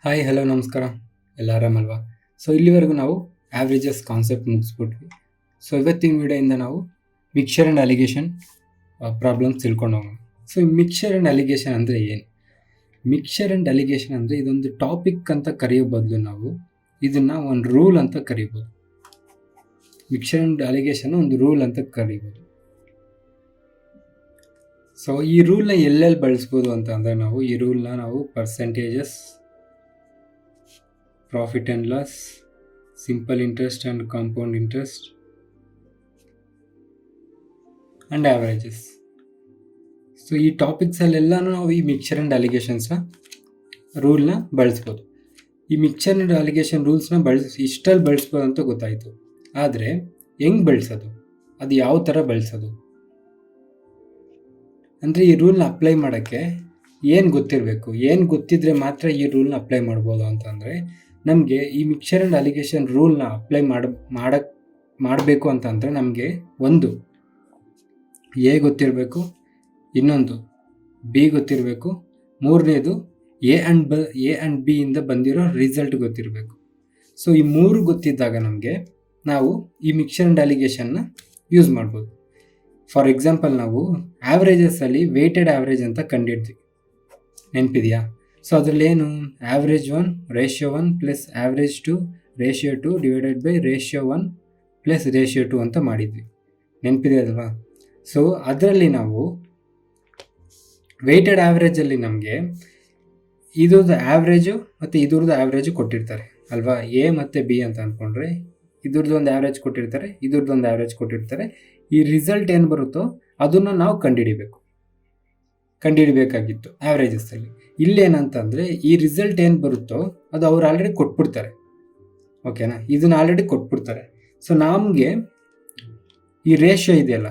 Hi hello ನಮಸ್ಕಾರ. ಎಲ್ಲ ಆರಾಮಲ್ವಾ? ಇಲ್ಲಿವರೆಗೂ ನಾವು ಆವ್ರೇಜಸ್ ಕಾನ್ಸೆಪ್ಟ್ ಮುಗಿಸ್ಬಿಟ್ವಿ. ಇವತ್ತಿನ ವಿಡಿಯೋಯಿಂದ ನಾವು ಮಿಕ್ಸರ್ ಆ್ಯಂಡ್ ಅಲಿಗೇಷನ್ ಪ್ರಾಬ್ಲಮ್ಸ್ ತಿಳ್ಕೊಂಡು ಹೋಗೋಣ. ಈ ಮಿಕ್ಸರ್ ಆ್ಯಂಡ್ ಅಲಿಗೇಷನ್ ಅಂದರೆ ಏನು? ಮಿಕ್ಸರ್ ಆ್ಯಂಡ್ ಅಲಿಗೇಷನ್ ಅಂದರೆ ಇದೊಂದು ಟಾಪಿಕ್ ಅಂತ ಕರೆಯೋ ಬದಲು ನಾವು ಇದನ್ನು ಒಂದು ರೂಲ್ ಅಂತ ಕರಿಬೋದು. ಮಿಕ್ಸರ್ ಆ್ಯಂಡ್ ಅಲಿಗೇಷನ್ ಒಂದು ರೂಲ್ ಅಂತ ಕರಿಬೋದು. ಈ ರೂಲ್ನ ಎಲ್ಲೆಲ್ಲಿ ಬಳಸ್ಬೋದು ಅಂತ ಅಂದರೆ ಈ ರೂಲ್ನ ನಾವು percentages, profit and loss, simple interest and compound interest and averages. ಈ ಟಾಪಿಕ್ಸಲ್ಲೆಲ್ಲನೂ ನಾವು ಈ ಮಿಕ್ಸರ್ ಆ್ಯಂಡ್ ಅಲಿಗೇಷನ್ಸ್ನ ರೂಲ್ನ ಬಳಸ್ಬೋದು. ಈ ಮಿಕ್ಸರ್ ಆ್ಯಂಡ್ ಅಲಿಗೇಷನ್ ರೂಲ್ಸ್ನ ಇಷ್ಟಲ್ಲಿ ಬಳಸ್ಬೋದು ಅಂತ ಗೊತ್ತಾಯಿತು. ಆದರೆ ಹೆಂಗೆ ಬಳಸೋದು, ಅದು ಯಾವ ಥರ ಬಳಸೋದು ಅಂದರೆ ಈ ರೂಲ್ನ ಅಪ್ಲೈ ಮಾಡೋಕ್ಕೆ ಏನು ಗೊತ್ತಿರಬೇಕು, ಏನು ಗೊತ್ತಿದ್ರೆ ಮಾತ್ರ ಈ ರೂಲ್ನ ಅಪ್ಲೈ ಮಾಡ್ಬೋದು ಅಂತಂದರೆ ನಮಗೆ ಈ ಮಿಕ್ಸರ್ ಆ್ಯಂಡ್ ಅಲಿಗೇಷನ್ ರೂಲ್ನ ಅಪ್ಲೈ ಮಾಡಬೇಕು ಅಂತಂದರೆ ನಮಗೆ ಒಂದು ಎ ಗೊತ್ತಿರಬೇಕು, ಇನ್ನೊಂದು ಬಿ ಗೊತ್ತಿರಬೇಕು, ಮೂರನೇದು ಎ ಆ್ಯಂಡ್ ಬಿ ಇಂದ ಬಂದಿರೋ ರಿಸಲ್ಟ್ ಗೊತ್ತಿರಬೇಕು. ಈ ಮೂರು ಗೊತ್ತಿದ್ದಾಗ ನಮಗೆ ನಾವು ಈ ಮಿಕ್ಸರ್ ಆ್ಯಂಡ್ ಅಲಿಗೇಷನ್ನ ಯೂಸ್ ಮಾಡ್ಬೋದು. ಫಾರ್ ಎಕ್ಸಾಂಪಲ್ ನಾವು ಆ್ಯಾವ್ರೇಜಸ್ಸಲ್ಲಿ ವೇಟೆಡ್ ಆ್ಯಾವ್ರೇಜ್ ಅಂತ ಕಂಡಿಡ್ತೀವಿ, ನೆನಪಿದೆಯಾ? ಅದರಲ್ಲಿ ಏನು average 1 ratio 1 plus average 2 ratio 2 divided by ratio 1 plus ratio 2 ಅಂತ ಮಾಡಿದ್ವಿ, ನೆನಪಿದೆ ಅಲ್ವಾ? ಅದರಲ್ಲಿ ನಾವು ವೇಟೆಡ್ ಆ್ಯಾವ್ರೇಜಲ್ಲಿ ನಮಗೆ ಇದ್ರದ್ದು ಆ್ಯಾವ್ರೇಜು ಮತ್ತು ಇದ್ರದ್ದು ಆ್ಯಾವ್ರೇಜು ಕೊಟ್ಟಿರ್ತಾರೆ ಅಲ್ವಾ? ಎ ಮತ್ತು ಬಿ ಅಂತ ಅಂದ್ಕೊಂಡ್ರೆ ಇದ್ರದ್ದು ಒಂದು ಆ್ಯಾವ್ರೇಜ್ ಕೊಟ್ಟಿರ್ತಾರೆ, ಇದ್ರದ್ದು ಒಂದು ಆ್ಯಾವ್ರೇಜ್ ಕೊಟ್ಟಿರ್ತಾರೆ. ಈ ರಿಸಲ್ಟ್ ಏನು ಬರುತ್ತೋ ಅದನ್ನು ನಾವು ಕಂಡುಹಿಡಿಬೇಕಾಗಿತ್ತು ಆ್ಯಾವ್ರೇಜಸ್ಸಲ್ಲಿ. ಇಲ್ಲೇನಂತಂದರೆ ಈ ರಿಸಲ್ಟ್ ಏನು ಬರುತ್ತೋ ಅದು ಅವ್ರು ಆಲ್ರೆಡಿ ಕೊಟ್ಬಿಡ್ತಾರೆ, ಓಕೆನಾ? ಇದನ್ನು ಆಲ್ರೆಡಿ ಕೊಟ್ಬಿಡ್ತಾರೆ. ನಮಗೆ ಈ ರೇಷಿಯೋ ಇದೆಯಲ್ಲ,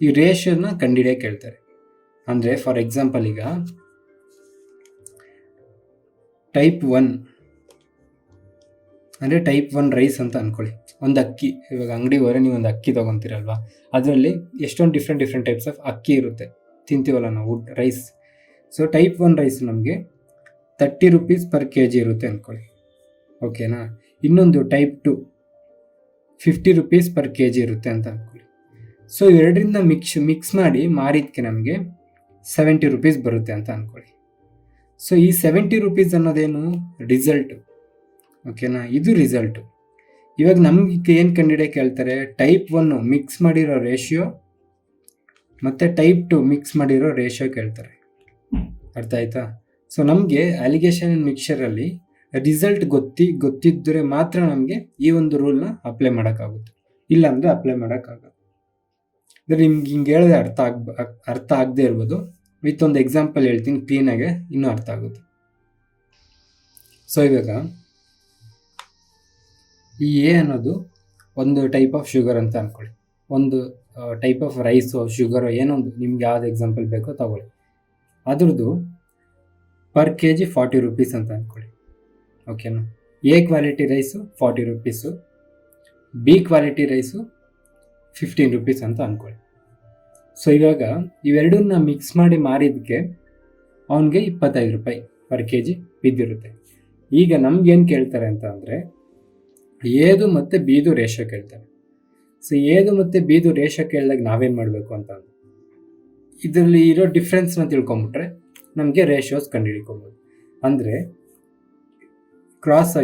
ಈ ರೇಷಿಯೋನ ಕಂಡುಹಿಡಿಯೋಕೆ ಹೇಳ್ತಾರೆ. ಅಂದರೆ ಫಾರ್ ಎಕ್ಸಾಂಪಲ್ ಈಗ ಟೈಪ್ 1 ಅಂದರೆ ಟೈಪ್ 1 ರೈಸ್ ಅಂತ ಅಂದ್ಕೊಳ್ಳಿ. ಒಂದು ಅಕ್ಕಿ, ಇವಾಗ ಅಂಗಡಿಗೆ ಹೋದರೆ ನೀವು ಒಂದು ಅಕ್ಕಿ ತೊಗೊತೀರಲ್ವ, ಅದರಲ್ಲಿ ಎಷ್ಟೊಂದು ಡಿಫ್ರೆಂಟ್ ಟೈಪ್ಸ್ ಆಫ್ ಅಕ್ಕಿ ಇರುತ್ತೆ, ತಿಂತೀವಲ್ಲ ನಾವು ರೈಸ್. ಟೈಪ್ 1 ರೈಸ್ ನಮಗೆ 30 ರೂಪೀಸ್ ಪರ್ kg ಇರುತ್ತೆ ಅಂದ್ಕೊಳ್ಳಿ, ಓಕೆನಾ? ಇನ್ನೊಂದು ಟೈಪ್ 2 50 ರೂಪೀಸ್ ಪರ್ kg ಇರುತ್ತೆ ಅಂತ ಅಂದ್ಕೊಳ್ಳಿ. ಇವೆರಡರಿಂದ ಮಿಕ್ಸ್ ಮಾಡಿ ಮಾರಿದ್ದಕ್ಕೆ ನಮಗೆ 70 ರೂಪೀಸ್ ಬರುತ್ತೆ ಅಂತ ಅಂದ್ಕೊಳ್ಳಿ. ಈ 70 ರೂಪೀಸ್ ಅನ್ನೋದೇನು ರಿಸಲ್ಟು, ಓಕೆನಾ? ಇದು ರಿಸಲ್ಟು. ಇವಾಗ ನಮಗೆ ಏನು ಕಂಡುಹಿಡಿಯೋಕೆ ಹೇಳ್ತಾರೆ? ಟೈಪ್ 1 ಮಿಕ್ಸ್ ಮಾಡಿರೋ ರೇಷಿಯೋ ಮತ್ತು ಟೈಪ್ 2 ಮಿಕ್ಸ್ ಮಾಡಿರೋ ರೇಷಿಯೋ ಕೇಳ್ತಾರೆ. ಅರ್ಥ ಆಯ್ತಾ? ನಮಗೆ ಅಲಿಗೇಷನ್ ಆ್ಯಂಡ್ ಮಿಕ್ಸರಲ್ಲಿ ರಿಸಲ್ಟ್ ಗೊತ್ತಿದ್ದರೆ ಮಾತ್ರ ನಮಗೆ ಈ ಒಂದು ರೂಲ್ನ ಅಪ್ಲೈ ಮಾಡೋಕ್ಕಾಗುತ್ತೆ, ಇಲ್ಲಾಂದರೆ ಅಪ್ಲೈ ಮಾಡೋಕ್ಕಾಗಲ್ಲ. ಅಂದರೆ ನಿಮ್ಗೆ ಹಿಂಗೆ ಹೇಳಿದ್ರೆ ಅರ್ಥ ಆಗದೆ ಇರ್ಬೋದು. ವಿತ್ ಒಂದು ಎಕ್ಸಾಂಪಲ್ ಹೇಳ್ತೀನಿ, ಕ್ಲೀನಾಗೆ ಇನ್ನೂ ಅರ್ಥ ಆಗುತ್ತೆ. ಇವಾಗ ಈ ಎ ಅನ್ನೋದು ಒಂದು ಟೈಪ್ ಆಫ್ ಶುಗರ್ ಅಂತ ಅಂದ್ಕೊಳ್ಳಿ, ಒಂದು ಟೈಪ್ ಆಫ್ ರೈಸು ಶುಗರು ಏನೊಂದು ನಿಮ್ಗೆ ಯಾವ್ದು ಎಕ್ಸಾಂಪಲ್ ಬೇಕೋ ತಗೊಳ್ಳಿ. ಅದ್ರದ್ದು ಪರ್ kg 40 ರೂಪೀಸ್ ಅಂತ ಅಂದ್ಕೊಳ್ಳಿ, ಓಕೆನಾ? A quality rice 40 rupees, B quality rice 15 rupees ಅಂತ ಅಂದ್ಕೊಳ್ಳಿ. ಇವಾಗ ಇವೆರಡನ್ನ ಮಿಕ್ಸ್ ಮಾಡಿ ಮಾರಿದ್ದಕ್ಕೆ ಅವನಿಗೆ 25 ರೂಪಾಯಿ ಪರ್ kg ಬಿದ್ದಿರುತ್ತೆ. ಈಗ ನಮ್ಗೇನು ಕೇಳ್ತಾರೆ ಅಂತ ಅಂದರೆ ಎದು ಮತ್ತು ಬಿದು ರೇಷಿಯೋ ಕೇಳ್ತಾರೆ. ಎದು ಮತ್ತು ಬಿದು ರೇಷಿಯೋ ಕೇಳಿದಾಗ ನಾವೇನು ಮಾಡಬೇಕು ಅಂತ ಇದರಲ್ಲಿ ಇರೋ ಡಿಫ್ರೆನ್ಸ್ನ ತಿಳ್ಕೊಂಬಿಟ್ರೆ ನಮಗೆ ರೇಷಿಯೋಸ್ ಕಂಡುಹಿಡ್ಕೊಬೋದು. ಅಂದರೆ ಕ್ರಾಸ್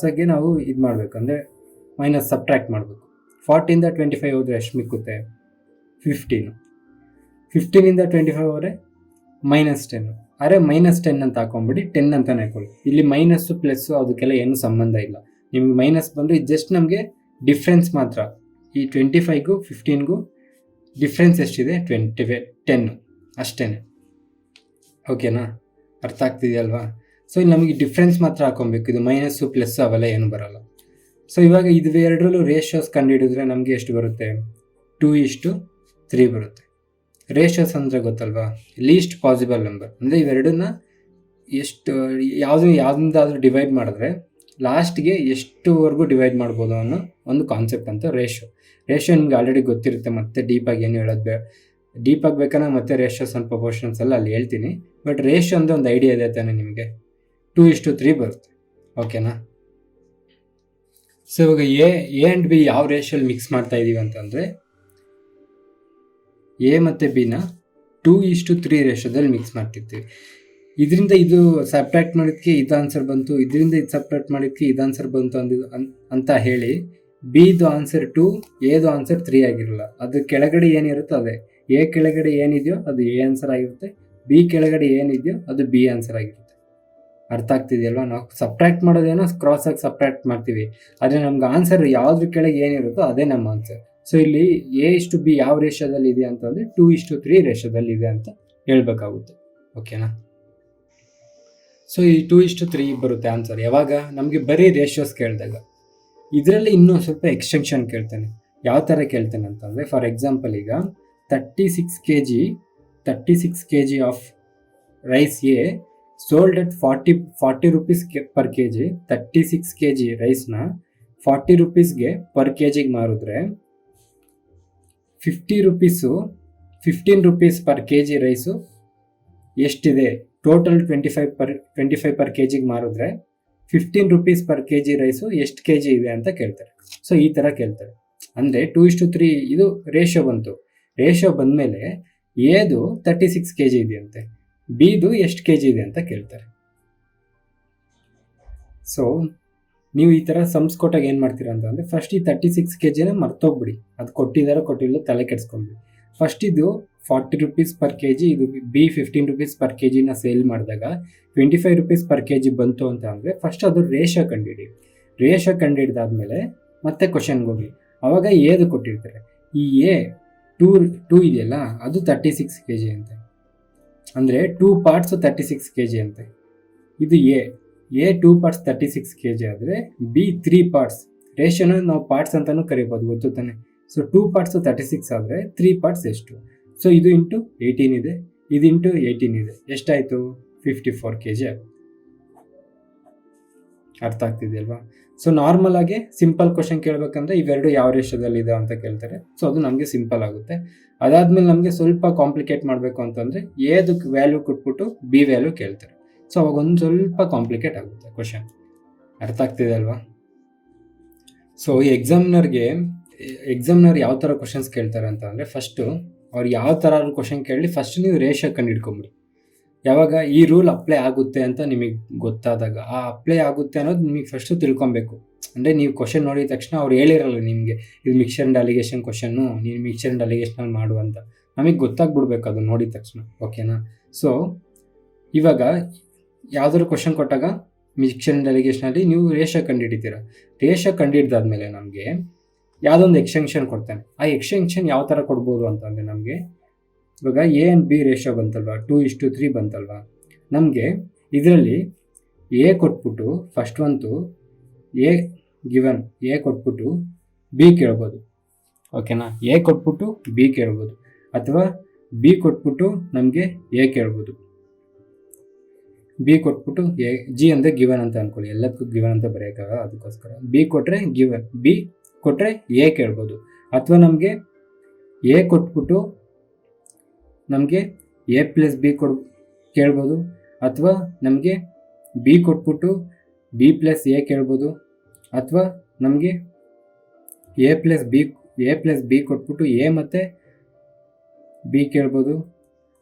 ಆಗಿ ನಾವು ಇದು ಮಾಡಬೇಕು, ಅಂದರೆ ಮೈನಸ್ ಸಬ್ಟ್ರ್ಯಾಕ್ಟ್ ಮಾಡಬೇಕು. 40ಇಂದ 25 ಹೋದರೆ ಎಷ್ಟು ಮಿಕ್ಕುತ್ತೆ? 15. 15ಇಂದ 25 ಹೋದರೆ -10. ಅರೆ -10 ಅಂತ ಹಾಕೊಂಬಿಡಿ, 10 ಅಂತಲೇ ಹಾಕೊಳ್ಳಿ. ಇಲ್ಲಿ ಮೈನಸ್ಸು ಪ್ಲಸ್ಸು ಅದಕ್ಕೆಲ್ಲ ಏನೂ ಸಂಬಂಧ ಇಲ್ಲ. ನಿಮ್ಗೆ ಮೈನಸ್ ಬಂದರೆ ಇದು ಜಸ್ಟ್ ನಮಗೆ ಡಿಫ್ರೆನ್ಸ್ ಮಾತ್ರ. ಈ 25ಗೂ 15ಗೂ ಡಿಫ್ರೆನ್ಸ್ ಎಷ್ಟಿದೆ? 10 ಅಷ್ಟೇ, ಓಕೆನಾ? ಅರ್ಥ ಆಗ್ತಿದೆಯಲ್ವಾ? ಇಲ್ಲಿ ನಮಗೆ ಡಿಫ್ರೆನ್ಸ್ ಮಾತ್ರ ಹಾಕೊಬೇಕು, ಇದು ಮೈನಸ್ಸು ಪ್ಲಸ್ಸು ಅವೆಲ್ಲ ಏನು ಬರೋಲ್ಲ. ಇವಾಗ ಇದು ಎರಡರಲ್ಲೂ ರೇಷಿಯೋಸ್ ಕಂಡುಹಿಡಿದ್ರೆ ನಮಗೆ ಎಷ್ಟು ಬರುತ್ತೆ? 2:3 ಬರುತ್ತೆ. ರೇಷಿಯೋಸ್ ಅಂದರೆ ಗೊತ್ತಲ್ವಾ? Least possible number. ಅಂದರೆ ಇವೆರಡನ್ನ ಯಾವುದಿಂದಾದರೂ ಡಿವೈಡ್ ಮಾಡಿದ್ರೆ ಲಾಸ್ಟ್ಗೆ ಎಷ್ಟುವರೆಗೂ ಡಿವೈಡ್ ಮಾಡ್ಬೋದು ಅನ್ನೋ ಒಂದು ಕಾನ್ಸೆಪ್ಟ್ ಅಂತ ರೇಷಿಯೋ ನಿಮ್ಗೆ ಆಲ್ರೆಡಿ ಗೊತ್ತಿರುತ್ತೆ, ಮತ್ತೆ ಡೀಪಾಗಿ ಏನು ಹೇಳೋದು ಡೀಪಾಗಿ ಬೇಕಂದ್ರೆ ಮತ್ತೆ ರೇಷಿಯೋಸ್ ಆ್ಯಂಡ್ ಪ್ರಪೋರ್ಷನ್ಸ್ ಎಲ್ಲ ಅಲ್ಲಿ ಹೇಳ್ತೀನಿ. ಬಟ್ ರೇಷಿಯೋ ಅಂದರೆ ಒಂದು ಐಡಿಯಾ ಇದೆ ತಾನೆ ನಿಮಗೆ? 2:3 ಬರುತ್ತೆ. ಓಕೆನಾ? ಸೊ ಇವಾಗ ಎ ಆ್ಯಂಡ್ ಬಿ ಯಾವ ರೇಷಿಯೋಲ್ಲಿ ಮಿಕ್ಸ್ ಮಾಡ್ತಾ ಇದ್ದೀವಿ ಅಂತಂದರೆ, ಎ ಮತ್ತು ಬಿನ 2:3 ರೇಷಿಯೋದಲ್ಲಿ ಮಿಕ್ಸ್ ಮಾಡ್ತಿರ್ತೀವಿ. ಇದರಿಂದ ಇದು ಸಪ್ರೇಟ್ ಮಾಡೋದಕ್ಕೆ ಇದು ಆನ್ಸರ್ ಬಂತು, ಇದರಿಂದ ಇದು ಸಪ್ರೇಟ್ ಮಾಡೋದಕ್ಕೆ ಇದು ಆನ್ಸರ್ ಬಂತು ಅಂತ ಹೇಳಿ ಬಿದು ಆನ್ಸರ್ 2, ಎದು ಆನ್ಸರ್ 3 ಆಗಿರಲ್ಲ. ಅದು ಕೆಳಗಡೆ ಏನಿರುತ್ತೋ ಅದೇ. ಎ ಕೆಳಗಡೆ ಏನಿದೆಯೋ ಅದು ಎ ಆನ್ಸರ್ ಆಗಿರುತ್ತೆ, ಬಿ ಕೆಳಗಡೆ ಏನಿದೆಯೋ ಅದು ಬಿ ಆನ್ಸರ್ ಆಗಿರುತ್ತೆ. ಅರ್ಥ ಆಗ್ತಿದೆಯಲ್ವಾ? ನಾವು ಸಪ್ರೇಟ್ ಮಾಡೋದೇನೋ ಕ್ರಾಸ್ ಆಗಿ ಸಪ್ರೇಟ್ ಮಾಡ್ತೀವಿ, ಆದರೆ ನಮ್ಗೆ ಆನ್ಸರ್ ಯಾವ್ದ್ರ ಕೆಳಗೆ ಏನಿರುತ್ತೋ ಅದೇ ನಮ್ಮ ಆನ್ಸರ್. ಸೊ ಇಲ್ಲಿ A:B ಯಾವ ರೇಷಿಯೋದಲ್ಲಿ ಇದೆ ಅಂತಂದರೆ 2:3 ರೇಷಿಯೋದಲ್ಲಿ ಇದೆ ಅಂತ ಹೇಳ್ಬೇಕಾಗುತ್ತೆ. ಓಕೆನಾ? ಸೊ ಈ 2:3 ಬರುತ್ತೆ ಆನ್ಸರ್ ಯಾವಾಗ ನಮಗೆ ಬರೀ ರೇಷಿಯೋಸ್ ಕೇಳಿದಾಗ. ಇದರಲ್ಲಿ ಇನ್ನೂ ಸ್ವಲ್ಪ ಎಕ್ಸ್ಟೆನ್ಷನ್ ಕೇಳ್ತಾನೆ. ಯಾವ ಥರ ಕೇಳ್ತಾನೆ ಅಂತಂದರೆ, ಫಾರ್ ಎಕ್ಸಾಂಪಲ್ ಈಗ 36 kg of rice a sold at 40 rupees per kg. 36 kg ರೈಸ್ನ 40 rupeesಗೆ ಪರ್ ಕೆಜಿಗೆ ಮಾರಿದ್ರೆ 15 rupees ಪರ್ kg ರೈಸು ಎಷ್ಟಿದೆ? ಟೋಟಲ್ 25 per kgಗೆ ಮಾರಿದ್ರೆ 15 rupees per kg ರೈಸು ಎಷ್ಟು kg ಇದೆ ಅಂತ ಕೇಳ್ತಾರೆ. ಸೊ ಈ ಥರ ಕೇಳ್ತಾರೆ. ಅಂದರೆ 2:3 ಇದು ರೇಷಿಯೋ ಬಂತು. ರೇಷಿಯೋ ಬಂದಮೇಲೆ ಎದು 36 kg ಇದೆಯಂತೆ, ಬಿದು ಎಷ್ಟು kg ಇದೆ ಅಂತ ಕೇಳ್ತಾರೆ. ಸೊ ನೀವು ಈ ಥರ ಸಮ್ಸ್ ಕೊಟ್ಟಾಗ ಏನು ಮಾಡ್ತೀರಾ ಅಂತಂದರೆ, ಫಸ್ಟ್ ಈ 36 kgನ ಮರ್ತೋಗ್ಬಿಡಿ. ಅದು ಕೊಟ್ಟಿಲ್ಲ ತಲೆ ಕೆಡಿಸ್ಕೊಂಡ್ಬಿಡಿ. ಫಸ್ಟ್ ಇದು 40 rupees per kg, ಇದು ಬಿ 15 rupees per kgನ ಸೇಲ್ ಮಾಡಿದಾಗ 25 rupees per kg ಬಂತು ಅಂತ ಅಂದರೆ ಫಸ್ಟ್ ಅದು ರೇಷಿಯೋ ಕಂಡುಹಿಡಿ. ರೇಷಿಯೋ ಕಂಡುಹಿಡಿದಾದ್ಮೇಲೆ ಮತ್ತೆ ಕ್ವಶನ್ಗೆ ಹೋಗಿ. ಆವಾಗ ಏದು ಕೊಟ್ಟಿರ್ತಾರೆ. ಈ ಎ 2 ಇದೆಯಲ್ಲ ಅದು 36 kg ಅಂತೆ, ಅಂದರೆ 2 parts 36 kg ಅಂತೆ. ಇದು ಎ 2 parts 36 kg ಆದರೆ ಬಿ 3 parts. ರೇಷಿಯೋನ ನಾವು ಪಾರ್ಟ್ಸ್ ಅಂತಲೂ ಕರಿಬೋದು, ಗೊತ್ತು ತಾನೆ? ಸೊ 2 parts 36 ಆದರೆ 3 parts ಎಷ್ಟು? ಸೊ ಇದು ಇಂಟು 18 ಇದೆ, ಇದು ಇಂಟು 18 ಇದೆ. ಎಷ್ಟಾಯಿತು? 54 kg ಆಗುತ್ತೆ. ಅರ್ಥ ಆಗ್ತಿದೆಯಲ್ವಾ? ಸೊ ನಾರ್ಮಲ್ ಆಗಿ ಸಿಂಪಲ್ ಕ್ವಶನ್ ಕೇಳಬೇಕಂದ್ರೆ ಇವೆರಡು ಯಾವ ರೇಷಿಯೋದಲ್ಲಿ ಇದೆ ಅಂತ ಕೇಳ್ತಾರೆ. ಸೊ ಅದು ನಮಗೆ ಸಿಂಪಲ್ ಆಗುತ್ತೆ. ಅದಾದ್ಮೇಲೆ ನಮಗೆ ಸ್ವಲ್ಪ ಕಾಂಪ್ಲಿಕೇಟ್ ಮಾಡಬೇಕು ಅಂತಂದರೆ ಎದು ವ್ಯಾಲ್ಯೂ ಕೊಟ್ಬಿಟ್ಟು ಬಿ ವ್ಯಾಲ್ಯೂ ಕೇಳ್ತಾರೆ. ಸೊ ಅವಾಗ ಒಂದು ಸ್ವಲ್ಪ ಕಾಂಪ್ಲಿಕೇಟ್ ಆಗುತ್ತೆ ಕ್ವಶನ್. ಅರ್ಥ ಆಗ್ತಿದೆ ಅಲ್ವಾ? ಸೊ ಎಕ್ಸಾಮ್ನರ್ ಯಾವ ಥರ ಕ್ವಶನ್ಸ್ ಕೇಳ್ತಾರೆ ಅಂತ ಅಂದರೆ, ಫಸ್ಟು ಅವ್ರು ಯಾವ ಥರ ಕ್ವಶನ್ ಕೇಳಿ ಫಸ್ಟ್ ನೀವು ರೇಷಿಯೋ ಕಂಡು ಹಿಡ್ಕೊಂಬಿಡಿ. ಯಾವಾಗ ಈ ರೂಲ್ ಅಪ್ಲೈ ಆಗುತ್ತೆ ಅಂತ ನಿಮಗೆ ಗೊತ್ತಾದಾಗ, ಆ ಅಪ್ಲೈ ಆಗುತ್ತೆ ಅನ್ನೋದು ನಿಮಗೆ ಫಸ್ಟು ತಿಳ್ಕೊಬೇಕು. ಅಂದರೆ ನೀವು ಕ್ವಶನ್ ನೋಡಿದ ತಕ್ಷಣ ಅವ್ರು ಹೇಳಿರಲ್ಲ ನಿಮಗೆ ಇದು ಮಿಕ್ಸರ್ ಆ್ಯಂಡ್ ಅಲಿಗೇಷನ್ ಕ್ವಶನ್ನು, ನೀನು ಮಿಕ್ಸರ್ ಆ್ಯಂಡ್ ಅಲಿಗೇಷನಲ್ಲಿ ಮಾಡು ಅಂತ. ನಮಗೆ ಗೊತ್ತಾಗ್ಬಿಡ್ಬೇಕು ಅದು ನೋಡಿದ ತಕ್ಷಣ. ಓಕೆನಾ? ಸೊ ಇವಾಗ ಯಾವುದಾದ್ರು ಕ್ವಶನ್ ಕೊಟ್ಟಾಗ ಮಿಕ್ಸರ್ ಆ್ಯಂಡ್ ಅಲಿಗೇಷನಲ್ಲಿ ನೀವು ರೇಷಿಯೋ ಕಂಡುಹಿಡಿತೀರ. ರೇಷಿಯೋ ಕಂಡುಹಿಡ್ದಾದ್ಮೇಲೆ ನಮಗೆ ಯಾವುದೊಂದು ಎಕ್ಸ್ಟೆನ್ಷನ್ ಕೊಡ್ತಾನೆ. ಆ ಎಕ್ಸ್ಟೆನ್ಷನ್ ಯಾವ ಥರ ಕೊಡ್ಬೋದು ಅಂತಂದರೆ, ನಮಗೆ ಇವಾಗ ಎ ಆ್ಯಂಡ್ ಬಿ ರೇಷಿಯೋ ಬಂತಲ್ವ, 2:3 ಬಂತಲ್ವ, ನಮಗೆ ಇದರಲ್ಲಿ ಎ ಕೊಟ್ಬಿಟ್ಟು ಫಸ್ಟ್ ಒಂದು ಎ ಗಿವನ್ ಎ ಕೊಟ್ಬಿಟ್ಟು ಬಿ ಕೇಳ್ಬೋದು. ಓಕೆನಾ? ಎ ಕೊಟ್ಬಿಟ್ಟು ಬಿ ಕೇಳ್ಬೋದು, ಅಥವಾ ಬಿ ಕೊಟ್ಬಿಟ್ಟು ನಮಗೆ ಎ ಕೇಳ್ಬೋದು. ಬಿ ಕೊಟ್ಬಿಟ್ಟು ಎ, ಜಿ ಅಂದರೆ ಗಿವನ್ ಅಂತ ಅಂದ್ಕೊಳ್ಳಿ, ಎಲ್ಲದಕ್ಕೂ ಗಿವನ್ ಅಂತ ಬರೆಯೋಕ್ಕಾಗಲ್ಲ, ಅದಕ್ಕೋಸ್ಕರ ಬಿ ಕೊಟ್ಟರೆ ಗಿವನ್, ಬಿ ಕೊಟ್ಟರೆ ಎ ಕೇಳ್ಬೋದು. ಅಥವಾ ನಮಗೆ ಎ ಕೊಟ್ಬಿಟ್ಟು ನಮಗೆ A+B ಕೇಳ್ಬೋದು, ಅಥವಾ ನಮಗೆ ಬಿ ಕೊಟ್ಬಿಟ್ಟು B+A ಕೇಳ್ಬೋದು, ಅಥವಾ ನಮಗೆ A+B ಕೊಟ್ಬಿಟ್ಟು ಎ ಮತ್ತು ಬಿ ಕೇಳ್ಬೋದು,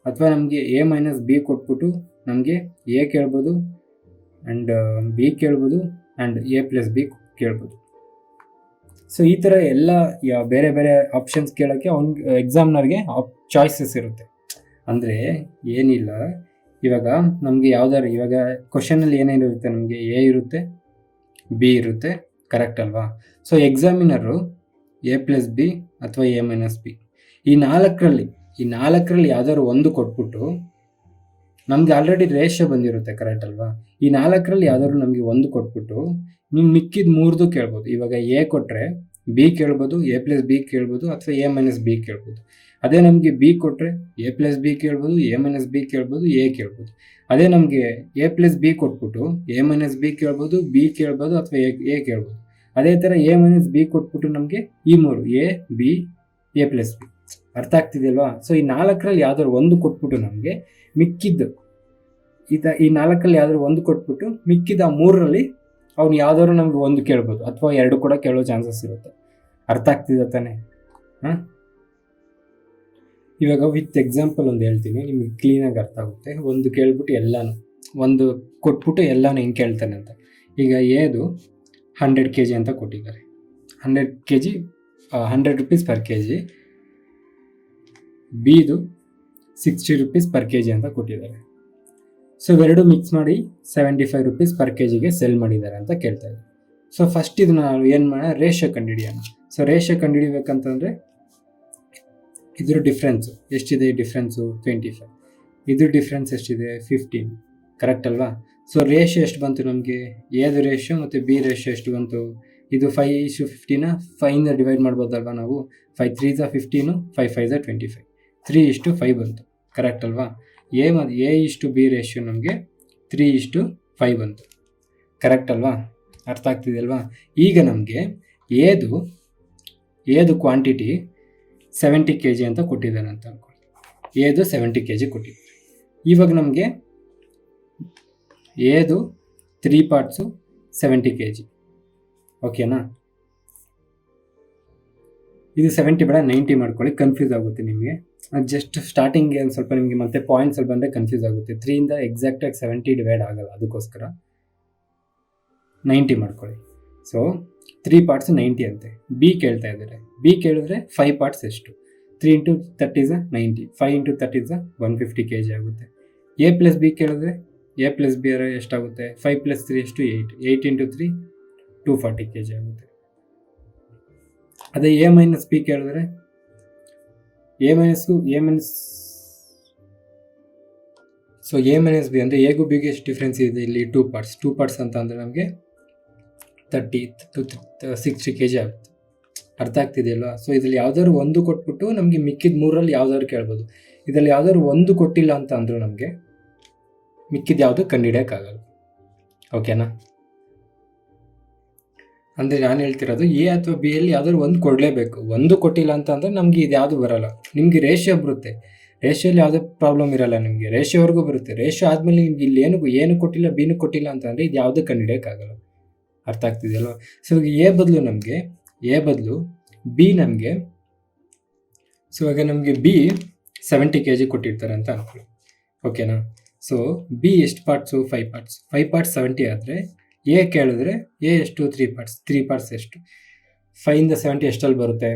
ಅಥವಾ ನಮಗೆ A-B ಕೊಟ್ಬಿಟ್ಟು ನಮಗೆ ಎ ಕೇಳ್ಬೋದು ಆ್ಯಂಡ್ ಬಿ ಕೇಳ್ಬೋದು ಆ್ಯಂಡ್ A+B ಕೇಳ್ಬೋದು. ಸೊ ಈ ಥರ ಎಲ್ಲ ಬೇರೆ ಬೇರೆ ಆಪ್ಷನ್ಸ್ ಕೇಳೋಕ್ಕೆ ಅವ್ನಿಗೆ ಎಕ್ಸಾಮ್ನರ್ಗೆ ಚಾಯ್ಸಸ್ ಇರುತ್ತೆ. ಅಂದರೆ ಏನಿಲ್ಲ, ಇವಾಗ ನಮಗೆ ಯಾವ್ದಾದ್ರು ಇವಾಗ ಕ್ವಶನಲ್ಲಿ ಏನೇನಿರುತ್ತೆ, ನಮಗೆ ಎ ಇರುತ್ತೆ, ಬಿ ಇರುತ್ತೆ, ಕರೆಕ್ಟ್ ಅಲ್ವಾ? ಸೊ ಎಕ್ಸಾಮಿನರು A+B ಅಥವಾ A-B ಈ ನಾಲ್ಕರಲ್ಲಿ ಯಾವ್ದಾದ್ರು ಒಂದು ಕೊಟ್ಬಿಟ್ಟು, ನಮಗೆ ಆಲ್ರೆಡಿ ರೇಷಿಯೋ ಬಂದಿರುತ್ತೆ, ಕರೆಕ್ಟ್ ಅಲ್ವಾ? ಈ ನಾಲ್ಕರಲ್ಲಿ ಯಾವ್ದಾದ್ರು ನಮಗೆ ಒಂದು ಕೊಟ್ಬಿಟ್ಟು ನೀವು ಮಿಕ್ಕಿದ 3 ಕೇಳ್ಬೋದು. ಇವಾಗ ಎ ಕೊಟ್ಟರೆ ಬಿ ಕೇಳ್ಬೋದು, A+B ಕೇಳ್ಬೋದು, ಅಥವಾ A-B ಕೇಳ್ಬೋದು. ಅದೇ ನಮಗೆ ಬಿ ಕೊಟ್ಟರೆ A+B ಕೇಳ್ಬೋದು, A-B ಕೇಳ್ಬೋದು, ಎ ಕೇಳ್ಬೋದು. ಅದೇ ನಮಗೆ A+B ಕೊಟ್ಬಿಟ್ಟು A-B ಕೇಳ್ಬೋದು, ಬಿ ಕೇಳ್ಬೋದು, ಅಥವಾ ಎ ಕೇಳ್ಬೋದು. ಅದೇ ಥರ A-B ಕೊಟ್ಬಿಟ್ಟು ನಮಗೆ ಈ 3 ಎ, ಬಿ, A+B. ಅರ್ಥ ಆಗ್ತಿದೆಯಲ್ವಾ? ಸೊ ಈ 4ರಲ್ಲಿ ಯಾವ್ದಾದ್ರು ಒಂದು ಕೊಟ್ಬಿಟ್ಟು ನಮಗೆ ಮಿಕ್ಕಿದ್ದು ಈ 4ರಲ್ಲಿ ಯಾವ್ದಾದ್ರು ಒಂದು ಕೊಟ್ಬಿಟ್ಟು ಮಿಕ್ಕಿದ 3ರಲ್ಲಿ ಅವ್ನು ಯಾವ್ದಾದ್ರು ನಮ್ಗೆ ಒಂದು ಕೇಳ್ಬೋದು ಅಥವಾ 2 ಕೂಡ ಕೇಳೋ ಚಾನ್ಸಸ್ ಇರುತ್ತೆ. ಅರ್ಥ ಆಗ್ತಿದೆ ತಾನೆ? ಹಾಂ, ಇವಾಗ ವಿತ್ ಎಕ್ಸಾಂಪಲ್ ಒಂದು ಹೇಳ್ತೀನಿ, ನಿಮಗೆ ಕ್ಲೀನಾಗಿ ಅರ್ಥ ಆಗುತ್ತೆ. ಒಂದು ಕೇಳ್ಬಿಟ್ಟು ಎಲ್ಲಾನು, ಒಂದು ಕೊಟ್ಬಿಟ್ಟು ಎಲ್ಲಾನು ಹೆಂಗೆ ಕೇಳ್ತಾನೆ ಅಂತ. ಈಗ ಏದು 100 kg ಅಂತ ಕೊಟ್ಟಿದ್ದಾರೆ, 100 kg 100 rupees per kg. ಬಿದು 60 rupees per kg ಅಂತ ಕೊಟ್ಟಿದ್ದಾರೆ. ಸೊ ಇವೆರಡು ಮಿಕ್ಸ್ ಮಾಡಿ 75 rupees per kgಗೆ ಸೆಲ್ ಮಾಡಿದ್ದಾರೆ ಅಂತ ಕೇಳ್ತಾ ಇದ್ದಾರೆ. ಸೊ ಫಸ್ಟ್ ಇದನ್ನ ನಾವು ಏನು ಮಾಡೋಣ, ರೇಷಿಯೋ ಕಂಡುಹಿಡಿಯೋಣ. ಸೊ ರೇಷಿಯೋ ಕಂಡುಹಿಡಿಬೇಕಂತಂದರೆ ಇದ್ರ ಡಿಫ್ರೆನ್ಸು ಎಷ್ಟಿದೆ, ಡಿಫ್ರೆನ್ಸು 25, ಇದ್ರ ಡಿಫ್ರೆನ್ಸ್ ಎಷ್ಟಿದೆ 15, ಕರೆಕ್ಟ್ ಅಲ್ವಾ? ಸೊ ರೇಷಿಯೋ ಎಷ್ಟು ಬಂತು ನಮಗೆ, ಎದು ರೇಷಿಯೋ ಮತ್ತು ಬಿ ರೇಷಿಯೋ ಎಷ್ಟು ಬಂತು, ಇದು 5:15 5ಇಂದ ಡಿವೈಡ್ ಮಾಡ್ಬೋದಲ್ವಾ ನಾವು. 5 3s 15, 5 5s 25, 3:5 ಬಂತು, ಕರೆಕ್ಟ್ ಅಲ್ವಾ? ಎ ಇಷ್ಟು ಬಿ ರೇಷಿಯೋ ನಮಗೆ 3:5 ಬಂತು, ಕರೆಕ್ಟ್ ಅಲ್ವಾ? ಅರ್ಥ ಆಗ್ತಿದೆ ಅಲ್ವಾ? ಈಗ ನಮಗೆ ಏದು ಕ್ವಾಂಟಿಟಿ 70 kg ಅಂತ ಕೊಟ್ಟಿದ್ದಾನೆ ಅಂತ ಅನ್ಕೊಳ್ಳಿ. ಏದು 70 kg ಕೊಟ್ಟಿದ್ದಾರೆ. ಇವಾಗ ನಮಗೆ ಏದು 3 parts 70 kg, ಓಕೆನಾ? ಇದು 70 ಬೇಡ 90 ಮಾಡ್ಕೊಳ್ಳಿ, ಕನ್ಫ್ಯೂಸ್ ಆಗುತ್ತೆ ನಿಮಗೆ. ಜಸ್ಟ್ ಸ್ಟಾರ್ಟಿಂಗ್ಗೆ ಒಂದು ಸ್ವಲ್ಪ ನಿಮಗೆ ಮತ್ತೆ ಪಾಯಿಂಟ್ಸಲ್ಲಿ ಬಂದರೆ ಕನ್ಫ್ಯೂಸ್ ಆಗುತ್ತೆ. 3ಇಂದ ಎಕ್ಸಾಕ್ಟಾಗಿ 70 ಡಿವೈಡ್ ಆಗಲ್ಲ, ಅದಕ್ಕೋಸ್ಕರ 90 ಮಾಡ್ಕೊಳ್ಳಿ. ಸೊ 3 parts 90 ಅಂತೆ. ಬಿ ಕೇಳ್ತಾ ಇದ್ದಾರೆ, ಬಿ ಕೇಳಿದ್ರೆ 5 parts ಎಷ್ಟು, 3 × 30 is 90, 5 × 30 is 150 kg ಆಗುತ್ತೆ. ಎ ಪ್ಲಸ್ ಬಿ ಕೇಳಿದ್ರೆ ಎ ಪ್ಲಸ್ ಬಿ ಎಷ್ಟಾಗುತ್ತೆ, 5 + 3 ಎಷ್ಟು 8, 8 × 3 240 kg ಆಗುತ್ತೆ. ಅದೇ ಎ ಮೈನಸ್ ಬಿ ಕೇಳಿದ್ರೆ ಸೊ ಎ ಮೈನಸ್ ಬಿ ಅಂದರೆ ಎಗೂ ಬಿಗೆ ಎಷ್ಟು ಡಿಫ್ರೆನ್ಸ್ ಇದೆ ಇಲ್ಲಿ, 2 parts ಅಂತ ಅಂದರೆ ನಮಗೆ 30 to 60 kg ಆಗುತ್ತೆ. ಅರ್ಥ ಆಗ್ತಿದೆಯಲ್ವಾ? ಸೊ ಇದರಲ್ಲಿ ಯಾವ್ದಾದ್ರು ಒಂದು ಕೊಟ್ಬಿಟ್ಟು ನಮಗೆ ಮಿಕ್ಕಿದ 3ರಲ್ಲಿ ಯಾವ್ದಾದ್ರು ಕೇಳ್ಬೋದು. ಇದರಲ್ಲಿ ಯಾವ್ದಾದ್ರು ಒಂದು ಕೊಟ್ಟಿಲ್ಲ ಅಂತ ಅಂದರೂ ನಮಗೆ ಮಿಕ್ಕಿದ ಯಾವುದು ಕಂಡುಹಿಡಿಯೋಕ್ಕಾಗಲ್ಲ, ಓಕೆನಾ? ಅಂದರೆ ನಾನು ಹೇಳ್ತಿರೋದು ಎ ಅಥವಾ ಬಿ ಯಲ್ಲಿ ಯಾವ್ದಾದ್ರು ಒಂದು ಕೊಡಲೇಬೇಕು. ಒಂದು ಕೊಟ್ಟಿಲ್ಲ ಅಂತ ಅಂದರೆ ನಮಗೆ ಇದು ಯಾವುದು ಬರೋಲ್ಲ. ನಿಮಗೆ ರೇಷಿಯೋ ಬರುತ್ತೆ, ರೇಷಿಯೋಲ್ಲಿ ಯಾವುದೇ ಪ್ರಾಬ್ಲಮ್ ಇರೋಲ್ಲ, ನಿಮಗೆ ರೇಷಿಯೋವರೆಗೂ ಬರುತ್ತೆ. ರೇಷಿಯೋ ಆದಮೇಲೆ ನಿಮ್ಗೆ ಇಲ್ಲಿ ಏನು ಕೊಟ್ಟಿಲ್ಲ, ಬಿನೂ ಕೊಟ್ಟಿಲ್ಲ ಅಂತ ಅಂದರೆ ಇದು ಯಾವುದೂ ಕಂಡುಹಿಡಿಯೋಕ್ಕಾಗಲ್ಲ. ಅರ್ಥ ಆಗ್ತಿದೆಯಲ್ವ? ಸೊ ಎ ಬದಲು ಬಿ ನಮಗೆ, ಸೊ ಇವಾಗ ನಮಗೆ ಬಿ 70 kg ಕೊಟ್ಟಿರ್ತಾರೆ ಅಂತ ಅನ್ಕೊಳ್ಳಿ, ಓಕೆನಾ? ಸೊ ಬಿ ಎಷ್ಟು ಪಾರ್ಟ್ಸು, 5 parts 70 ಆದರೆ ಎ ಕೇಳಿದ್ರೆ ಎ ಎಷ್ಟು 3 parts ಎಷ್ಟು, 5ಇಂದ 70 ಎಷ್ಟಲ್ಲಿ ಬರುತ್ತೆ,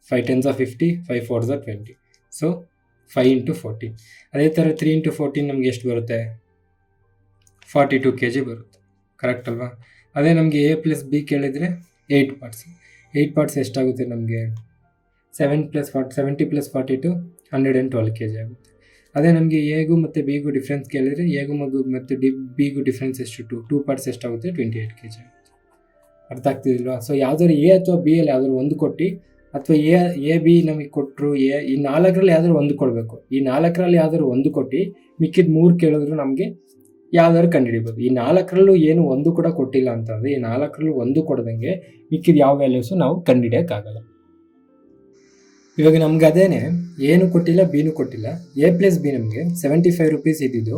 5 10s 50, 5 4s 20, ಸೊ 5 × 14. ಅದೇ ಥರ 3 × 14 ನಮಗೆ ಎಷ್ಟು ಬರುತ್ತೆ, 42 kg ಬರುತ್ತೆ, ಕರೆಕ್ಟ್ ಅಲ್ವಾ? ಅದೇ ನಮಗೆ ಎ ಪ್ಲಸ್ ಬಿ ಕೇಳಿದರೆ 8 parts ಎಷ್ಟಾಗುತ್ತೆ ನಮಗೆ, 70 + 42 112 kg ಆಗುತ್ತೆ. ಅದೇ ನಮಗೆ ಎಗೂ ಮತ್ತು ಬಿಗೂ ಡಿಫ್ರೆನ್ಸ್ ಕೇಳಿದರೆ ಎಗೂ ಮತ್ತು ಬಿಗೂ ಡಿಫ್ರೆನ್ಸ್ ಎಷ್ಟು, 2 parts ಎಷ್ಟಾಗುತ್ತೆ 28 kg ಆಗುತ್ತೆ. ಅರ್ಥ ಆಗ್ತಿದಿಲ್ವಾ? ಸೊ ಯಾವ್ದಾದ್ರು ಎ ಅಥವಾ ಬಿ ಅಲ್ಲಿ ಯಾವ್ದಾದ್ರು ಒಂದು ಕೊಟ್ಟು, ಅಥವಾ ಎ ಬಿ ನಮಗೆ ಕೊಟ್ಟರು, ಈ 4ರಲ್ಲಿ ಯಾವ್ದಾದ್ರು ಒಂದು ಕೊಡಬೇಕು. ಈ 4ರಲ್ಲಿ ಯಾವ್ದಾದ್ರು ಒಂದು ಕೊಟ್ಟು ಮಿಕ್ಕಿದ 3 ಕೇಳಿದ್ರು ನಮಗೆ ಯಾವ್ದಾದ್ರು ಕಂಡುಹಿಡಿಬೋದು. ಈ 4ರಲ್ಲೂ ಏನು ಒಂದು ಕೂಡ ಕೊಟ್ಟಿಲ್ಲ ಅಂತಂದರೆ, ಈ 4ರಲ್ಲೂ ಒಂದು ಕೊಡದಂಗೆ ಮಿಕ್ಕಿದ ಯಾವ ವ್ಯಾಲ್ಯೂಸು ನಾವು ಕಂಡುಹಿಡಿಯೋಕ್ಕಾಗಲ್ಲ. ಇವಾಗ ನಮ್ಗೆ ಅದೇನೆ ಏನು ಕೊಟ್ಟಿಲ್ಲ, ಬಿನೂ ಕೊಟ್ಟಿಲ್ಲ. ಎ ಪ್ಲಸ್ ಬಿ ನಮಗೆ 75 rupees ಇದ್ದಿದ್ದು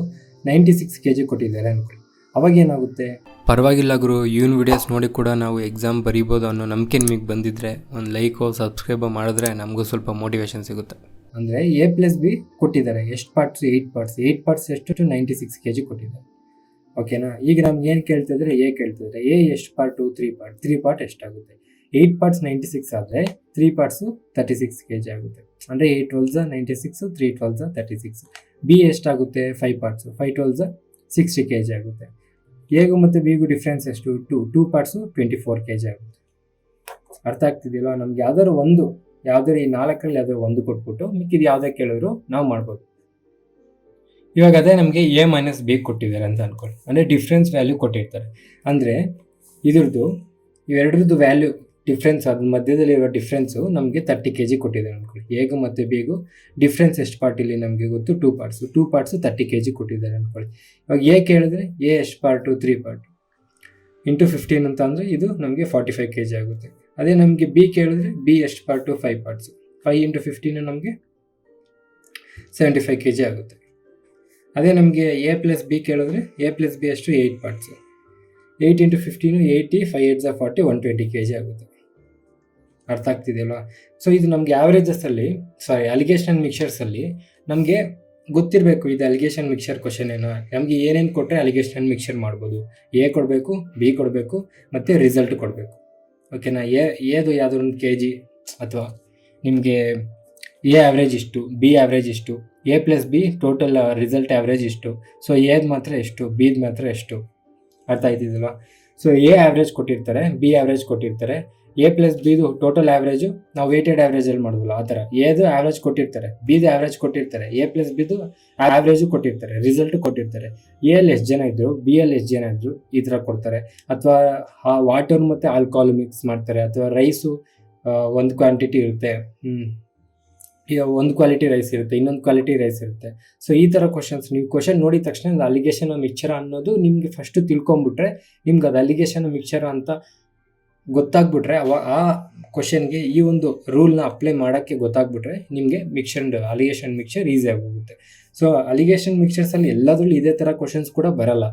96 kg ಕೊಟ್ಟಿದ್ದಾರೆ ಅನ್ಕೊಳ್ಳಿ. ಅವಾಗ ಏನಾಗುತ್ತೆ, ಪರವಾಗಿಲ್ಲ ಗುರು, ಇವನ್ ವಿಡಿಯೋಸ್ ನೋಡಿ ಕೂಡ ನಾವು ಎಕ್ಸಾಮ್ ಬರೀಬೋದು ಅನ್ನೋ ನಂಬಿಕೆ ನಿಮಗೆ ಬಂದಿದ್ರೆ ಒಂದು ಲೈಕು ಸಬ್ಸ್ಕ್ರೈಬ್ ಮಾಡಿದ್ರೆ ನಮಗೂ ಸ್ವಲ್ಪ ಮೋಟಿವೇಶನ್ ಸಿಗುತ್ತೆ. ಅಂದರೆ ಎ ಪ್ಲಸ್ ಬಿ ಕೊಟ್ಟಿದ್ದಾರೆ ಎಷ್ಟು ಪಾರ್ಟ್ಸ್, 8 parts ಎಷ್ಟು 96 kg ಕೊಟ್ಟಿದ್ದಾರೆ, ಓಕೆನಾ? ಈಗ ನಮ್ಗೆ ಏನು ಕೇಳ್ತಿದ್ರೆ ಎ ಕೇಳ್ತಿದ್ರೆ, ಎ ಎಷ್ಟು ಪಾರ್ಟು 3 part ಎಷ್ಟಾಗುತ್ತೆ, 8 parts 96 ಆದರೆ 3 parts 36 kg ಆಗುತ್ತೆ. ಅಂದರೆ 8 12s 96, 3 12s 36. ಬಿ ಎಷ್ಟಾಗುತ್ತೆ 5 parts, 5 12s 60 kg ಆಗುತ್ತೆ. ಎಗೂ ಮತ್ತು ಬಿಗೂ ಡಿಫ್ರೆನ್ಸ್ ಎಷ್ಟು, 2 parts 24 kg ಆಗುತ್ತೆ. ಅರ್ಥ ಆಗ್ತಿದೆಯಲ್ವ? ನಮ್ಗೆ ಯಾವ್ದಾದ್ರು ಈ 4ರಲ್ಲಿ ಯಾವ್ದಾದ್ರು ಒಂದು ಕೊಟ್ಬಿಟ್ಟು ಮಿಕ್ಕಿದು ಯಾವುದೇ ಕೇಳಿದ್ರು ನಾವು ಮಾಡ್ಬೋದು. ಇವಾಗ ಅದೇ ನಮಗೆ ಎ ಮೈನಸ್ ಬಿ ಕೊಟ್ಟಿದ್ದಾರೆ ಅಂತ ಅನ್ಕೊಳ್ಳಿ. ಅಂದರೆ ಡಿಫ್ರೆನ್ಸ್ ವ್ಯಾಲ್ಯೂ ಕೊಟ್ಟಿರ್ತಾರೆ. ಅಂದರೆ ಇವೆರಡರದ್ದು ವ್ಯಾಲ್ಯೂ ಡಿಫ್ರೆನ್ಸ್, ಅದ್ರ ಮಧ್ಯದಲ್ಲಿರೋ ಡಿಫ್ರೆನ್ಸು ನಮಗೆ 30 kg ಕೊಟ್ಟಿದ್ದಾರೆ ಅನ್ಕೊಳ್ಳಿ. ಎಗೂ ಮತ್ತು ಬಿಗೂ ಡಿಫ್ರೆನ್ಸ್ ಎಷ್ಟು ಪಾರ್ಟ್ ಇಲ್ಲಿ ನಮಗೆ ಗೊತ್ತು, 2 parts 30 kg ಕೊಟ್ಟಿದ್ದಾರೆ ಅನ್ಕೊಳ್ಳಿ. ಇವಾಗ ಎ ಕೇಳಿದ್ರೆ ಎ ಎಷ್ಟು ಪಾರ್ಟು 3 part × 15 ಅಂತ ಅಂದರೆ ಇದು ನಮಗೆ 45 kg ಆಗುತ್ತೆ. ಅದೇ ನಮಗೆ ಬಿ ಕೇಳಿದ್ರೆ ಬಿ ಎಷ್ಟು ಪಾರ್ಟು 5 parts, 5 × 15 ನಮಗೆ 75 kg ಆಗುತ್ತೆ. ಅದೇ ನಮಗೆ A+B ಕೇಳಿದ್ರೆ A+B ಎಷ್ಟು 8 ಪಾರ್ಟ್ಸು, 8 × 15 80, 5 8 40, 120 kg ಆಗುತ್ತೆ. ಅರ್ಥ ಆಗ್ತಿದೆಯಲ್ವ? ಸೊ ಇದು ನಮಗೆ ಆ್ಯಾವ್ರೇಜಸ್ಸಲ್ಲಿ ಅಲಿಗೇಷನ್ ಆ್ಯಂಡ್ ಮಿಕ್ಸರ್ಸಲ್ಲಿ ನಮಗೆ ಗೊತ್ತಿರಬೇಕು ಇದು ಅಲಿಗೇಷನ್ ಮಿಕ್ಸರ್ ಕ್ವಶನ್ ಏನೋ. ನಮಗೆ ಏನೇನು ಕೊಟ್ಟರೆ ಅಲಿಗೇಷನ್ ಆ್ಯಂಡ್ ಮಿಕ್ಸರ್ ಮಾಡ್ಬೋದು, A ಕೊಡಬೇಕು, B ಕೊಡಬೇಕು ಮತ್ತು ರಿಸಲ್ಟ್ ಕೊಡಬೇಕು. ಓಕೆನಾ? ಏದು ಯಾವುದೋ ಒಂದು kg ಅಥವಾ ನಿಮಗೆ A ಆ್ಯಾವ್ರೇಜ್ ಇಷ್ಟು, B ಆ್ಯಾವ್ರೇಜ್ ಇಷ್ಟು, A+B ಟೋಟಲ್ ರಿಸಲ್ಟ್ ಆ್ಯಾವ್ರೇಜ್ ಇಷ್ಟು, ಸೊ ಏದು ಮಾತ್ರ ಎಷ್ಟು, ಬಿದು ಮಾತ್ರ ಎಷ್ಟು. ಅರ್ಥ ಆಯ್ತಿದಲ್ವ? ಸೊ A ಆ್ಯಾವ್ರೇಜ್ ಕೊಟ್ಟಿರ್ತಾರೆ, B ಆ್ಯಾವ್ರೇಜ್ ಕೊಟ್ಟಿರ್ತಾರೆ, A+Bದು ಟೋಟಲ್ ಆ್ಯಾವ್ರೇಜು ನಾವು ವೇಟೆಡ್ ಆ್ಯಾವ್ರೇಜಲ್ಲಿ ಮಾಡೋದಿಲ್ಲ ಆ ಥರ. ಏದು ಆ್ಯಾವ್ರೇಜ್ ಕೊಟ್ಟಿರ್ತಾರೆ, ಬಿದು ಆ್ಯಾವ್ರೇಜ್ ಕೊಟ್ಟಿರ್ತಾರೆ, A+Bದು ಆ್ಯಾವ್ರೇಜು ಕೊಟ್ಟಿರ್ತಾರೆ, ರಿಸಲ್ಟು ಕೊಟ್ಟಿರ್ತಾರೆ. ಎಲ್ಲಿ ಎಷ್ಟು ಜನ ಇದ್ದರು, B-ಯಲ್ಲಿ ಎಷ್ಟು ಜನ ಇದ್ದರು, ಈ ಥರ ಕೊಡ್ತಾರೆ. ಅಥವಾ ವಾಟರ್ ಮತ್ತು ಆಲ್ಕೋಹಾಲ್ ಮಿಕ್ಸ್ ಮಾಡ್ತಾರೆ, ಅಥವಾ ರೈಸು ಒಂದು ಕ್ವಾಂಟಿಟಿ ಇರುತ್ತೆ, ಈಗ ಒಂದು ಕ್ವಾಲಿಟಿ ರೈಸ್ ಇರುತ್ತೆ, ಇನ್ನೊಂದು ಕ್ವಾಲಿಟಿ ರೈಸ್ ಇರುತ್ತೆ. ಸೊ ಈ ಥರ ಕ್ವಶನ್ಸ್ ನೀವು ಕ್ವಶನ್ ನೋಡಿದ ತಕ್ಷಣ ಅದು ಅಲಿಗೇಷನ್ ಮಿಕ್ಸರ ಅನ್ನೋದು ನಿಮಗೆ ಫಸ್ಟು ತಿಳ್ಕೊಂಬಿಟ್ರೆ, ನಿಮ್ಗೆ ಅದು ಅಲಿಗೇಷನ್ ಮಿಕ್ಸರ ಅಂತ ಗೊತ್ತಾಗ್ಬಿಟ್ರೆ ಆ ಕ್ವಶನ್ಗೆ ಈ ಒಂದು ರೂಲ್ನ ಅಪ್ಲೈ ಮಾಡೋಕ್ಕೆ ಗೊತ್ತಾಗ್ಬಿಟ್ರೆ ನಿಮಗೆ ಅಲಿಗೇಷನ್ ಮಿಕ್ಸರ್ ಈಸಿ ಆಗೋಗುತ್ತೆ. ಸೊ ಅಲಿಗೇಷನ್ ಮಿಕ್ಸರ್ಸಲ್ಲಿ ಎಲ್ಲದರಲ್ಲೂ ಇದೇ ಥರ ಕ್ವಶನ್ಸ್ ಕೂಡ ಬರಲ್ಲ.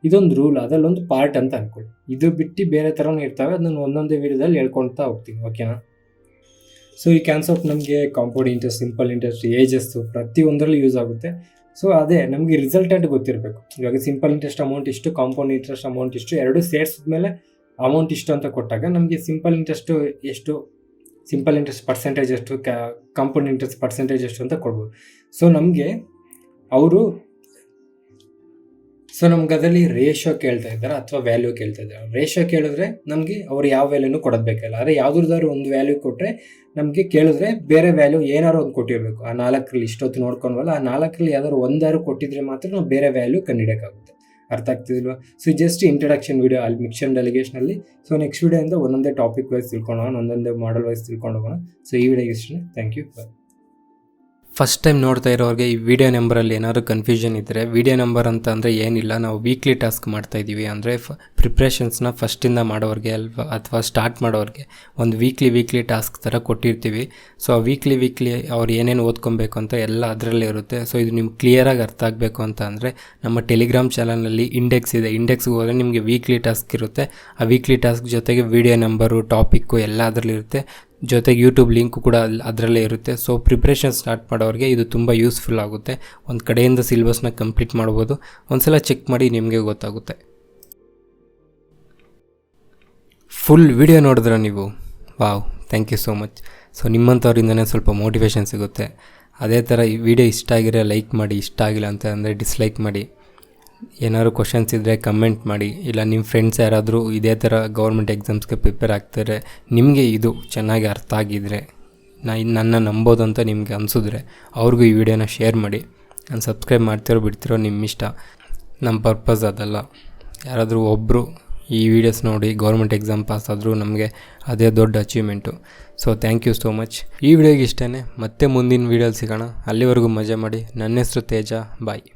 ಇದೊಂದು ರೂಲ್, ಅದರಲ್ಲೊಂದು ಪಾರ್ಟ್ ಅಂತ ಅಂದ್ಕೊಳ್ಳಿ. ಇದು ಬಿಟ್ಟು ಬೇರೆ ಥರನೂ ಇರ್ತವೆ, ಅದನ್ನು ಒಂದೊಂದೇ ವಿಡಿಯೋದಲ್ಲಿ ಹೇಳ್ಕೊಳ್ತಾ ಹೋಗ್ತೀನಿ. ಓಕೆನಾ? ಸೊ ಈ ಕಾನ್ಸೆಪ್ಟ್ ನಮಗೆ ಕಾಂಪೌಂಡ್ ಇಂಟ್ರೆಸ್ಟ್, ಸಿಂಪಲ್ ಇಂಟ್ರೆಸ್ಟ್, ಏಜಸ್ಸು ಪ್ರತಿಯೊಂದರಲ್ಲೂ ಯೂಸ್ ಆಗುತ್ತೆ. ಸೊ ಅದೇ ನಮಗೆ ರಿಸಲ್ಟೆಂಟ್ ಗೊತ್ತಿರಬೇಕು. ಇವಾಗ ಸಿಂಪಲ್ ಇಂಟ್ರೆಸ್ಟ್ ಅಮೌಂಟ್ ಇಷ್ಟು, ಕಾಂಪೌಂಡ್ ಇಂಟ್ರೆಸ್ಟ್ ಅಮೌಂಟ್ ಇಷ್ಟು, ಎರಡು ಸೇರಿಸಿದ್ಮೇಲೆ ಅಮೌಂಟ್ ಇಷ್ಟು ಅಂತ ಕೊಟ್ಟಾಗ ನಮಗೆ ಸಿಂಪಲ್ ಇಂಟ್ರೆಸ್ಟು ಎಷ್ಟು, ಸಿಂಪಲ್ ಇಂಟ್ರೆಸ್ಟ್ ಪರ್ಸೆಂಟೇಜ್ ಎಷ್ಟು, ಕಾಂಪೌಂಡ್ ಇಂಟ್ರೆಸ್ಟ್ ಪರ್ಸೆಂಟೇಜ್ ಎಷ್ಟು ಅಂತ ಕೊಡ್ಬೋದು. ಸೊ ನಮಗೆ ಅದರಲ್ಲಿ ರೇಷಿಯೋ ಕೇಳ್ತಾ ಇದ್ದಾರೆ ಅಥವಾ ವ್ಯಾಲ್ಯೂ ಕೇಳ್ತಾ ಇದ್ದಾರೆ. ರೇಷಿಯೋ ಕೇಳಿದ್ರೆ ನಮಗೆ ಅವ್ರು ಯಾವ ವ್ಯಾಲ್ಯೂನು ಕೊಡೋದು ಬೇಕಲ್ಲ. ಆದರೆ ಯಾವುದ್ರದ್ದಾದ್ರು ಒಂದು ವ್ಯಾಲ್ಯೂ ಕೊಟ್ಟರೆ ನಮಗೆ ಕೇಳಿದ್ರೆ ಬೇರೆ ವ್ಯಾಲ್ಯೂ ಏನಾದ್ರು ಒಂದು ಕೊಟ್ಟಿರಬೇಕು. ಆ 4ರಲ್ಲಿ ಇಷ್ಟೊತ್ತು ನೋಡ್ಕೊಂಡ್ವಲ್ಲ, ಆ 4ರಲ್ಲಿ ಯಾವ್ದಾದ್ರು ಒಂದಾರು ಕೊಟ್ಟಿದ್ರೆ ಮಾತ್ರ ನಾವು ಬೇರೆ ವ್ಯಾಲ್ಯೂ ಕಂಡುಹಿಡಿಯೋಕ್ಕಾಗುತ್ತೆ. ಅರ್ಥ ಆಗ್ತಿಲ್ವಾ? ಸೊ ಜಸ್ಟ್ ಇಂಟ್ರಡಕ್ಷನ್ ವಿಡಿಯೋ ಅಲ್ಲಿ ಮಿಕ್ಸರ್ ಆ್ಯಂಡ್ ಅಲಿಗೇಷನಲ್ಲಿ. ಸೊ ನೆಕ್ಸ್ಟ್ ವಿಡಿಯೋಯಿಂದ ಒಂದೊಂದೇ ಟಾಪಿಕ್ ವೈಸ್ ತಿಳ್ಕೊಂಡು ಹೋಗೋಣ, ಒಂದೊಂದೇ ಮಾಡಲ್ ವೈಸ್ ತಿಳ್ಕೊಂಡು ಹೋಗೋಣ. ಸೊ ಈ ವಿಡಿಯೋಗೆ ಇಷ್ಟೇ. Thank you. Bye. First time ನೋಡ್ತಾ ಇರೋರಿಗೆ ಈ ವಿಡಿಯೋ ನಂಬರಲ್ಲಿ ಏನಾದರೂ ಕನ್ಫ್ಯೂಷನ್ ಇದ್ದರೆ, ವಿಡಿಯೋ ನಂಬರ್ ಅಂತ ಅಂದರೆ ಏನಿಲ್ಲ, ನಾವು ವೀಕ್ಲಿ ಟಾಸ್ಕ್ ಮಾಡ್ತಾಯಿದ್ದೀವಿ. ಅಂದರೆ ಪ್ರಿಪ್ರೇಷನ್ಸ್ನ ಫಸ್ಟಿಂದ ಮಾಡೋರಿಗೆ ಅಥವಾ ಸ್ಟಾರ್ಟ್ ಮಾಡೋರಿಗೆ ಒಂದು ವೀಕ್ಲಿ ಟಾಸ್ಕ್ ಥರ ಕೊಟ್ಟಿರ್ತೀವಿ. ಸೊ ಆ ವೀಕ್ಲಿ ಅವ್ರು ಏನೇನು ಓದ್ಕೊಬೇಕು ಅಂತ ಎಲ್ಲ ಅದರಲ್ಲೇ ಇರುತ್ತೆ. ಸೊ ಇದು ನಿಮ್ಗೆ ಕ್ಲಿಯರಾಗಿ ಅರ್ಥ ಆಗಬೇಕು ಅಂತ ಅಂದರೆ ನಮ್ಮ ಟೆಲಿಗ್ರಾಮ್ ಚಾನಲ್ನಲ್ಲಿ ಇಂಡೆಕ್ಸ್ ಇದೆ. ಇಂಡೆಕ್ಸ್ಗೆ ಹೋದರೆ ನಿಮಗೆ ವೀಕ್ಲಿ ಟಾಸ್ಕ್ ಇರುತ್ತೆ. ಆ ವೀಕ್ಲಿ ಟಾಸ್ಕ್ ಜೊತೆಗೆ ವಿಡಿಯೋ ನಂಬರು, ಟಾಪಿಕ್ಕು ಎಲ್ಲ ಅದರಲ್ಲಿರುತ್ತೆ. ಜೊತೆಗೆ ಯೂಟ್ಯೂಬ್ ಲಿಂಕು ಕೂಡ ಅದರಲ್ಲೇ ಇರುತ್ತೆ. ಸೊ ಪ್ರಿಪ್ರೇಷನ್ ಸ್ಟಾರ್ಟ್ ಮಾಡೋರಿಗೆ ಇದು ತುಂಬ ಯೂಸ್ಫುಲ್ ಆಗುತ್ತೆ. ಒಂದು ಕಡೆಯಿಂದ ಸಿಲೆಬಸ್ನ ಕಂಪ್ಲೀಟ್ ಮಾಡ್ಬೋದು. ಒಂದ್ಸಲ ಚೆಕ್ ಮಾಡಿ ನಿಮಗೆ ಗೊತ್ತಾಗುತ್ತೆ. ಫುಲ್ ವಿಡಿಯೋ ನೋಡಿದ್ರೆ ನೀವು, wow, thank you so much. So ನಿಮ್ಮಂಥವ್ರಿಂದನೇ ಸ್ವಲ್ಪ ಮೋಟಿವೇಶನ್ ಸಿಗುತ್ತೆ. ಅದೇ ಥರ ಈ ವಿಡಿಯೋ ಇಷ್ಟ ಆಗಿರೋ ಲೈಕ್ ಮಾಡಿ, ಇಷ್ಟ ಆಗಿಲ್ಲ ಅಂತ ಅಂದರೆ ಡಿಸ್ಲೈಕ್ ಮಾಡಿ. ಏನಾದ್ರು ಕ್ವಶನ್ಸ್ ಇದ್ದರೆ ಕಮೆಂಟ್ ಮಾಡಿ. ಇಲ್ಲ ನಿಮ್ಮ ಫ್ರೆಂಡ್ಸ್ ಯಾರಾದರೂ ಇದೇ ಥರ ಗೌರ್ಮೆಂಟ್ ಎಕ್ಸಾಮ್ಸ್ಗೆ ಪ್ರಿಪೇರ್ ಆಗ್ತಾರೆ, ನಿಮಗೆ ಇದು ಚೆನ್ನಾಗಿ ಅರ್ಥ ಆಗಿದ್ದರೆ, ನನ್ನ ನಂಬೋದು ಅಂತ ನಿಮಗೆ ಅನಿಸಿದ್ರೆ ಅವ್ರಿಗೂ ಈ ವಿಡಿಯೋನ ಶೇರ್ ಮಾಡಿ. ನಾನು ಸಬ್ಸ್ಕ್ರೈಬ್ ಮಾಡ್ತಿರೋ ಬಿಡ್ತಿರೋ ನಿಮ್ಮ ಇಷ್ಟ. ನಮ್ಮ ಪರ್ಪಸ್ ಅದಲ್ಲ. ಯಾರಾದರೂ ಒಬ್ಬರು ಈ ವಿಡಿಯೋಸ್ ನೋಡಿ ಗೌರ್ಮೆಂಟ್ ಎಕ್ಸಾಮ್ ಪಾಸ್ ಆದರೂ ನಮಗೆ ಅದೇ ದೊಡ್ಡ achievement. So thank you so much. ಈ ವಿಡಿಯೋಗೆ ಇಷ್ಟೇ. ಮತ್ತೆ ಮುಂದಿನ ವೀಡಿಯೋಲಿ ಸಿಗೋಣ. ಅಲ್ಲಿವರೆಗೂ ಮಜಾ ಮಾಡಿ. ನನ್ನ ಹೆಸರು ತೇಜ. ಬಾಯ್.